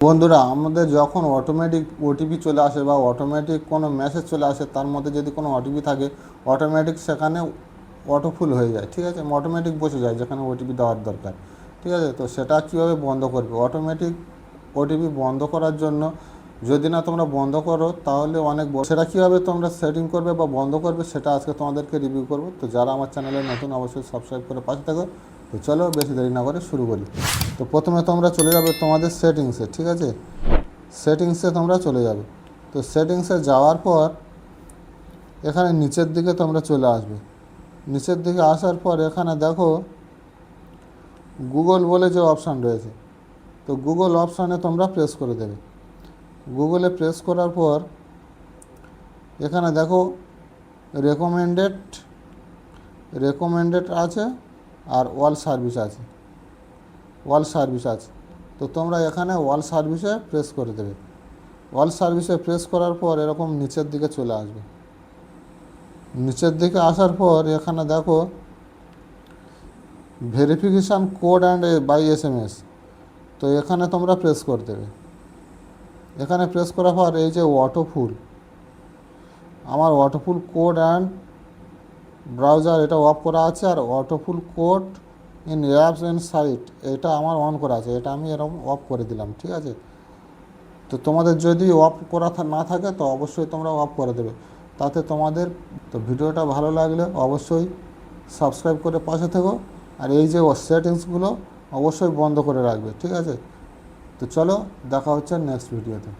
বন্ধুরা, আমাদের যখন অটোমেটিক ওটিপি চলে আসে বা অটোমেটিক কোনো মেসেজ চলে আসে, তার মধ্যে যদি কোনো ওটিপি থাকে, অটোমেটিক সেখানে অটোফুল হয়ে যায়। ঠিক আছে, অটোমেটিক বসে যায় যেখানে ওটিপি দেওয়ার দরকার। ঠিক আছে, তো সেটা কীভাবে বন্ধ করবে? অটোমেটিক ওটিপি বন্ধ করার জন্য যদি না তোমরা বন্ধ করো তাহলে অনেক সেটা কীভাবে তোমরা সেটিং করবে বা বন্ধ করবে সেটা আজকে তোমাদেরকে রিভিউ করবো। তো যারা আমার চ্যানেলে নতুন অবশ্যই সাবস্ক্রাইব করে পাশে থাকো। তো চলো বেশি দেরি না করে শুরু করি। তো প্রথমে তোমরা চলে যাবে তোমাদের সেটিংসে। ঠিক আছে, সেটিংসে তোমরা চলে যাবে। তো সেটিংসে যাওয়ার পর এখানে নিচের দিকে তোমরা চলে আসবে। নিচের দিকে আসার পর এখানে দেখো গুগল বলে যে অপশান রয়েছে, তো গুগল অপশানে তোমরা প্রেস করে দেবে। গুগলে প্রেস করার পর এখানে দেখো রেকমেন্ডেড আছে আর অল সার্ভিস আছে। তো তোমরা এখানে অল সার্ভিসে প্রেস করে দেবে। অল সার্ভিসে প্রেস করার পর এরকম নিচের দিকে চলে আসবে। নিচের দিকে আসার পর এখানে দেখো verification code and by SMS, তো এখানে তোমরা প্রেস করে দেবে। এখানে প্রেস করার পর এই যে আমার অটোফুল কোড অ্যান্ড ব্রাউজার এটা অফ করা আছে, আর autofill code in apps and site এটা আমার অন করা আছে, এটা আমি এরকম অফ করে দিলাম। ঠিক আছে, তো তোমাদের যদি অফ করা না থাকে তো অবশ্যই তোমরা অফ করে দেবে, তাতে তোমাদের। তো ভিডিওটা ভালো লাগলে অবশ্যই সাবস্ক্রাইব করে পাশে থেকো, আর এই যে সেটিংসগুলো অবশ্যই বন্ধ করে রাখবে। ঠিক আছে, তো চলো দেখা হচ্ছে নেক্সট ভিডিওতে।